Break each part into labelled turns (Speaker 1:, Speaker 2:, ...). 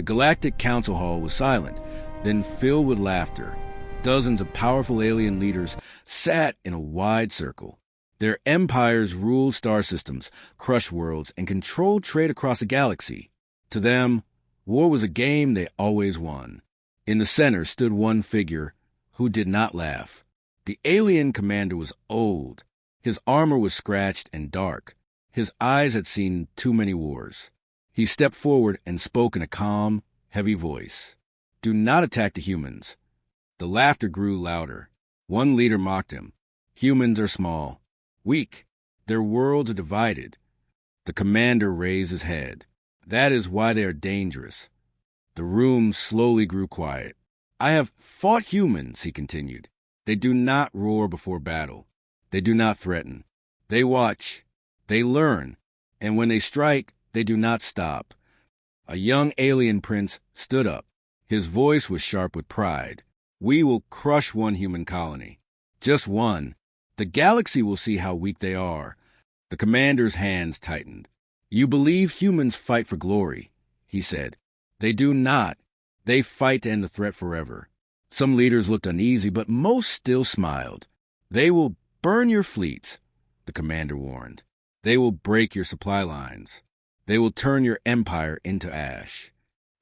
Speaker 1: The Galactic Council Hall was silent, then filled with laughter. Dozens of powerful alien leaders sat in a wide circle. Their empires ruled star systems, crushed worlds, and controlled trade across the galaxy. To them, war was a game they always won. In the center stood one figure who did not laugh. The alien commander was old. His armor was scratched and dark. His eyes had seen too many wars. He stepped forward and spoke in a calm, heavy voice. "Do not attack the humans." The laughter grew louder. One leader mocked him. "Humans are small, weak. Their worlds are divided." The commander raised his head. "That is why they are dangerous." The room slowly grew quiet. "I have fought humans," he continued. "They do not roar before battle. They do not threaten. They watch. They learn. And when they strike, they do not stop." A young alien prince stood up. His voice was sharp with pride. "We will crush one human colony. Just one. The galaxy will see how weak they are." The commander's hands tightened. "You believe humans fight for glory," he said. "They do not. They fight to end the threat forever." Some leaders looked uneasy, but most still smiled. "They will burn your fleets," the commander warned. "They will break your supply lines. They will turn your empire into ash."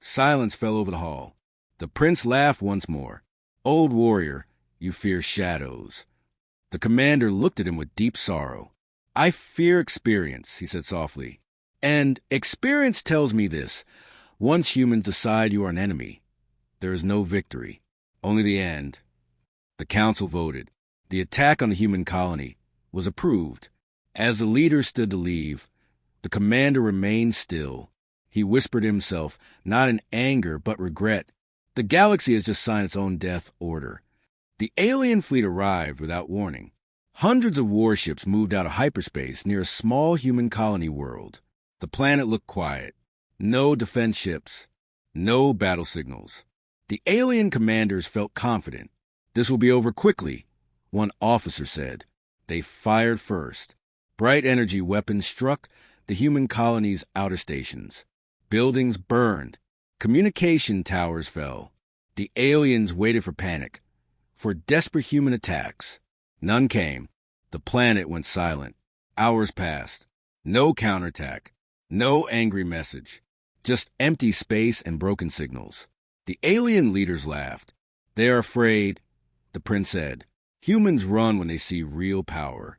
Speaker 1: Silence fell over the hall. The prince laughed once more. "Old warrior, you fear shadows." The commander looked at him with deep sorrow. "I fear experience," he said softly. "And experience tells me this. Once humans decide you are an enemy, there is no victory, only the end." The council voted. The attack on the human colony was approved. As the leaders stood to leave, the commander remained still. He whispered to himself, not in anger but regret. The galaxy has just signed its own death order. The alien fleet arrived without warning. Hundreds of warships moved out of hyperspace near a small human colony world. The planet looked quiet. No defense ships, no battle signals. The alien commanders felt confident. "This will be over quickly," one officer said. They fired first. Bright energy weapons struck the human colony's outer stations. Buildings burned. Communication towers fell. The aliens waited for panic, for desperate human attacks. None came. The planet went silent. Hours passed. No counterattack. No angry message. Just empty space and broken signals. The alien leaders laughed. "They are afraid," the prince said. "Humans run when they see real power."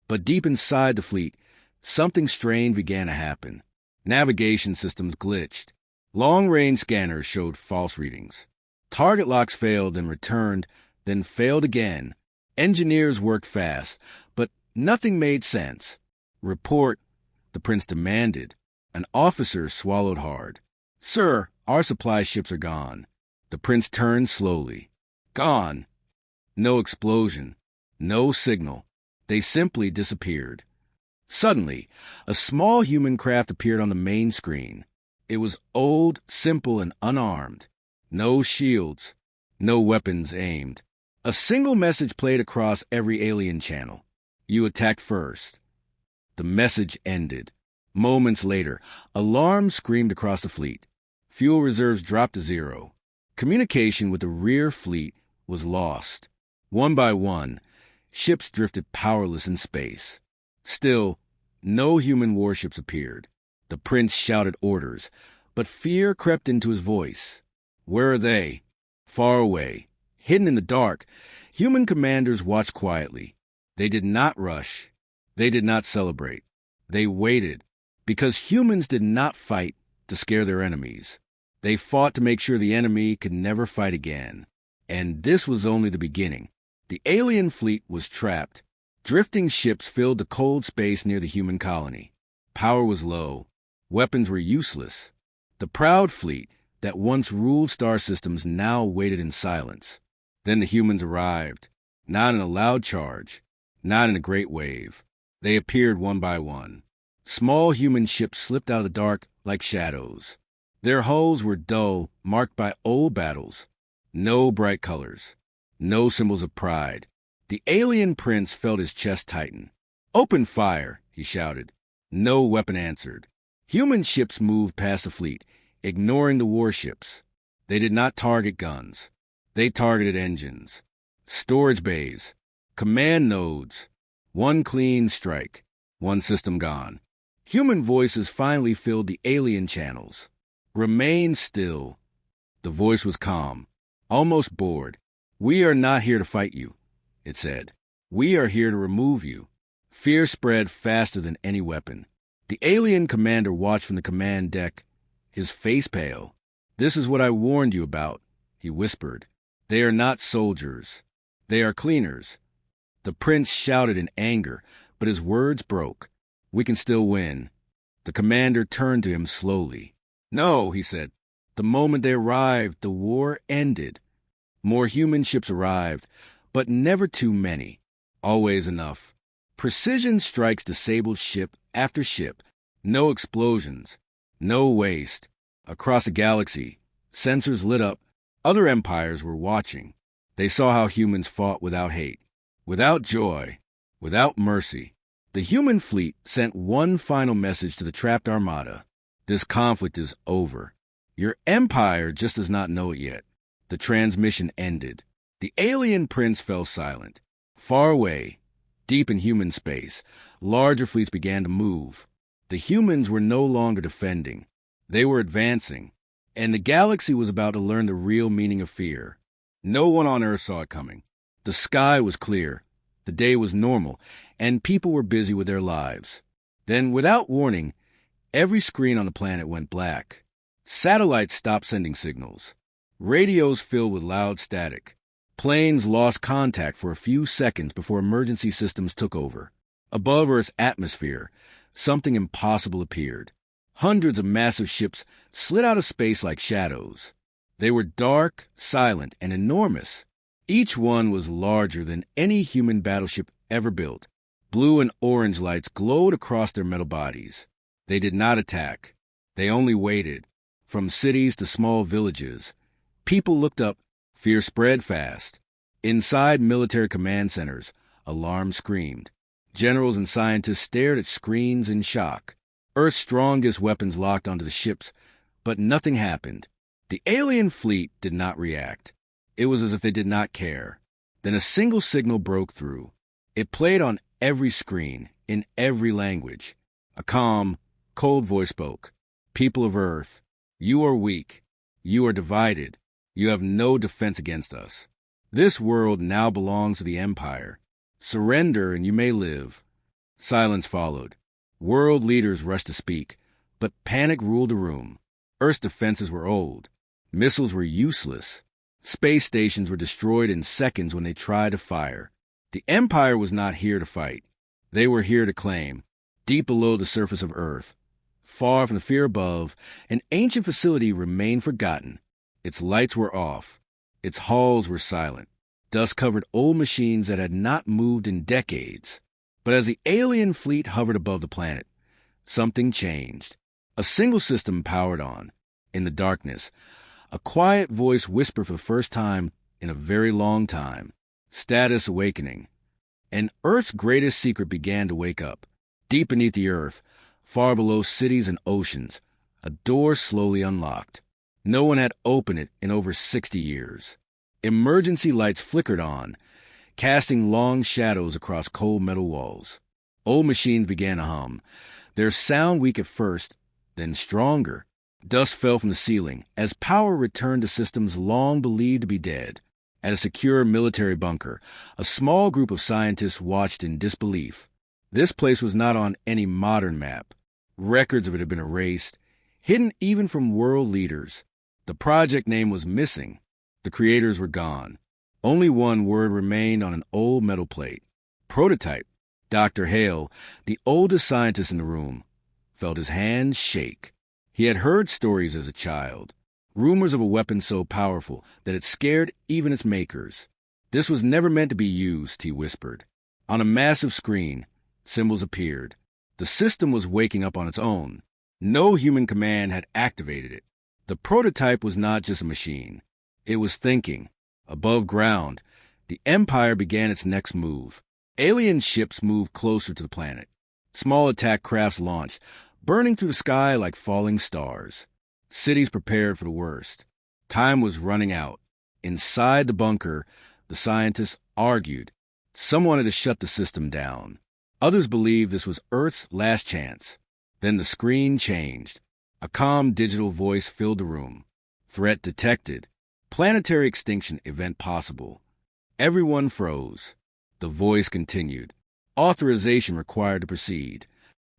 Speaker 1: But deep inside the fleet, something strange began to happen. Navigation systems glitched. Long-range scanners showed false readings. Target locks failed and returned, then failed again. Engineers worked fast, but nothing made sense. "Report," the prince demanded. An officer swallowed hard. "Sir, our supply ships are gone." The prince turned slowly. "Gone." No explosion. No signal. They simply disappeared. Suddenly, a small human craft appeared on the main screen. It was old, simple, and unarmed. No shields. No weapons aimed. A single message played across every alien channel. "You attacked first." The message ended. Moments later, alarms screamed across the fleet. Fuel reserves dropped to zero. Communication with the rear fleet was lost. One by one, ships drifted powerless in space. Still, no human warships appeared. The prince shouted orders, but fear crept into his voice. Where are they? Far away, hidden in the dark, human commanders watched quietly. They did not rush. They did not celebrate. They waited, because humans did not fight to scare their enemies. They fought to make sure the enemy could never fight again. And this was only the beginning. The alien fleet was trapped. Drifting ships filled the cold space near the human colony. Power was low. Weapons were useless. The proud fleet that once ruled star systems now waited in silence. Then the humans arrived, not in a loud charge, not in a great wave. They appeared one by one. Small human ships slipped out of the dark like shadows. Their hulls were dull, marked by old battles. No bright colors. No symbols of pride. The alien prince felt his chest tighten. "Open fire," he shouted. No weapon answered. Human ships moved past the fleet, ignoring the warships. They did not target guns. They targeted engines, storage bays, command nodes. One clean strike, one system gone. Human voices finally filled the alien channels. Remain still. The voice was calm, almost bored. We are not here to fight you, it said. We are here to remove you. Fear spread faster than any weapon. The alien commander watched from the command deck, his face pale. This is what I warned you about, he whispered. They are not soldiers. They are cleaners. The prince shouted in anger, but his words broke. We can still win. The commander turned to him slowly. No, he said. The moment they arrived, the war ended. More human ships arrived, but never too many. Always enough. Precision strikes disabled ship after ship. No explosions. No waste. Across the galaxy, sensors lit up. Other empires were watching. They saw how humans fought without hate, without joy, without mercy. The human fleet sent one final message to the trapped armada. This conflict is over. Your empire just does not know it yet. The transmission ended. The alien prince fell silent. Far away, deep in human space, larger fleets began to move. The humans were no longer defending. They were advancing, and the galaxy was about to learn the real meaning of fear. No one on Earth saw it coming. The sky was clear. The day was normal, and people were busy with their lives. Then, without warning, every screen on the planet went black. Satellites stopped sending signals. Radios filled with loud static. Planes lost contact for a few seconds before emergency systems took over. Above Earth's atmosphere, something impossible appeared. Hundreds of massive ships slid out of space like shadows. They were dark, silent, and enormous. Each one was larger than any human battleship ever built. Blue and orange lights glowed across their metal bodies. They did not attack. They only waited. From cities to small villages, people looked up. Fear spread fast. Inside military command centers, alarms screamed. Generals and scientists stared at screens in shock. Earth's strongest weapons locked onto the ships, but nothing happened. The alien fleet did not react. It was as if they did not care. Then a single signal broke through. It played on every screen, in every language. A calm, cold voice spoke. People of Earth, you are weak. You are divided. You have no defense against us. This world now belongs to the Empire. Surrender and you may live. Silence followed. World leaders rushed to speak, but panic ruled the room. Earth's defenses were old. Missiles were useless. Space stations were destroyed in seconds when they tried to fire. The Empire was not here to fight. They were here to claim. Deep below the surface of Earth, far from the fear above, an ancient facility remained forgotten. Its lights were off. Its halls were silent. Dust covered old machines that had not moved in decades. But as the alien fleet hovered above the planet, something changed. A single system powered on. In the darkness, a quiet voice whispered for the first time in a very long time. Status awakening. And Earth's greatest secret began to wake up. Deep beneath the Earth, far below cities and oceans, a door slowly unlocked. No one had opened it in over 60 years. Emergency lights flickered on, casting long shadows across cold metal walls. Old machines began to hum, their sound weak at first, then stronger. Dust fell from the ceiling as power returned to systems long believed to be dead. At a secure military bunker, a small group of scientists watched in disbelief. This place was not on any modern map. Records of it had been erased, hidden even from world leaders. The project name was missing. The creators were gone. Only one word remained on an old metal plate. Prototype. Dr. Hale, the oldest scientist in the room, felt his hand shake. He had heard stories as a child, rumors of a weapon so powerful that it scared even its makers. This was never meant to be used, he whispered. On a massive screen, symbols appeared. The system was waking up on its own. No human command had activated it. The prototype was not just a machine. It was thinking. Above ground, the Empire began its next move. Alien ships moved closer to the planet. Small attack crafts launched, burning through the sky like falling stars. Cities prepared for the worst. Time was running out. Inside the bunker, the scientists argued. Some wanted to shut the system down. Others believed this was Earth's last chance. Then the screen changed. A calm digital voice filled the room. Threat detected. Planetary extinction event possible. Everyone froze. The voice continued. Authorization required to proceed.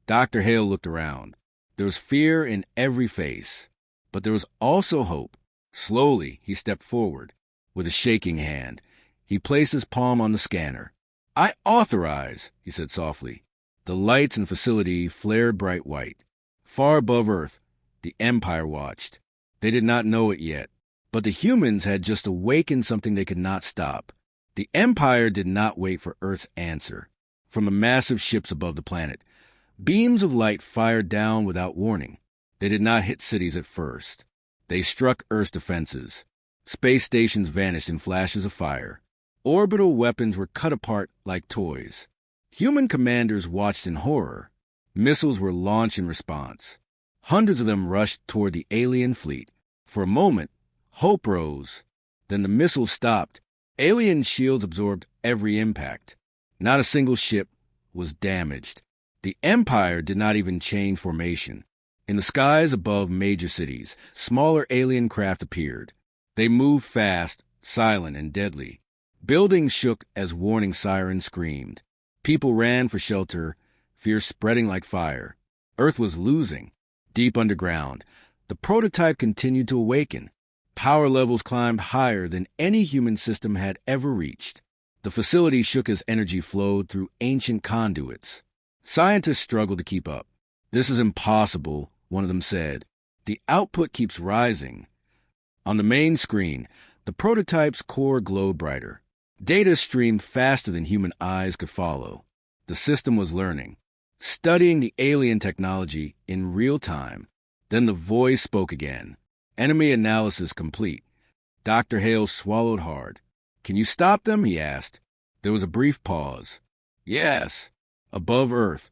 Speaker 1: Dr. Hale looked around. There was fear in every face. But there was also hope. Slowly, he stepped forward. With a shaking hand, he placed his palm on the scanner. "I authorize," he said softly. The lights in the facility flared bright white. Far above Earth, the Empire watched. They did not know it yet, but the humans had just awakened something they could not stop. The Empire did not wait for Earth's answer. From the massive ships above the planet, beams of light fired down without warning. They did not hit cities at first. They struck Earth's defenses. Space stations vanished in flashes of fire. Orbital weapons were cut apart like toys. Human commanders watched in horror. Missiles were launched in response. Hundreds of them rushed toward the alien fleet. For a moment, hope rose. Then the missiles stopped. Alien shields absorbed every impact. Not a single ship was damaged. The Empire did not even change formation. In the skies above major cities, smaller alien craft appeared. They moved fast, silent, and deadly. Buildings shook as warning sirens screamed. People ran for shelter, fear spreading like fire. Earth was losing. Deep underground, the prototype continued to awaken. Power levels climbed higher than any human system had ever reached. The facility shook as energy flowed through ancient conduits. Scientists struggled to keep up. "This is impossible," one of them said. "The output keeps rising." On the main screen, the prototype's core glowed brighter. Data streamed faster than human eyes could follow. The system was learning, studying the alien technology in real time. Then the voice spoke again. Enemy analysis complete. Dr. Hale swallowed hard. "Can you stop them?" he asked. There was a brief pause. "Yes." Above Earth,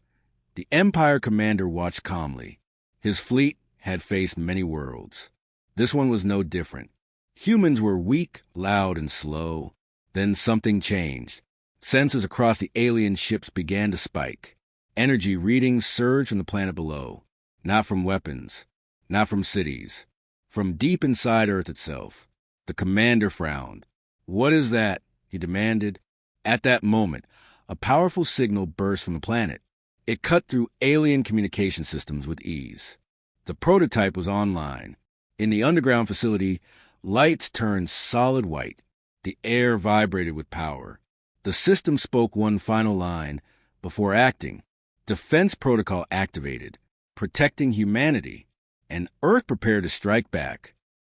Speaker 1: the Empire commander watched calmly. His fleet had faced many worlds. This one was no different. Humans were weak, loud, and slow. Then something changed. Sensors across the alien ships began to spike. Energy readings surged from the planet below. Not from weapons. Not from cities. From deep inside Earth itself. The commander frowned. "What is that?" he demanded. At that moment, a powerful signal burst from the planet. It cut through alien communication systems with ease. The prototype was online. In the underground facility, lights turned solid white. The air vibrated with power. The system spoke one final line before acting. Defense protocol activated, protecting humanity. And Earth prepared to strike back.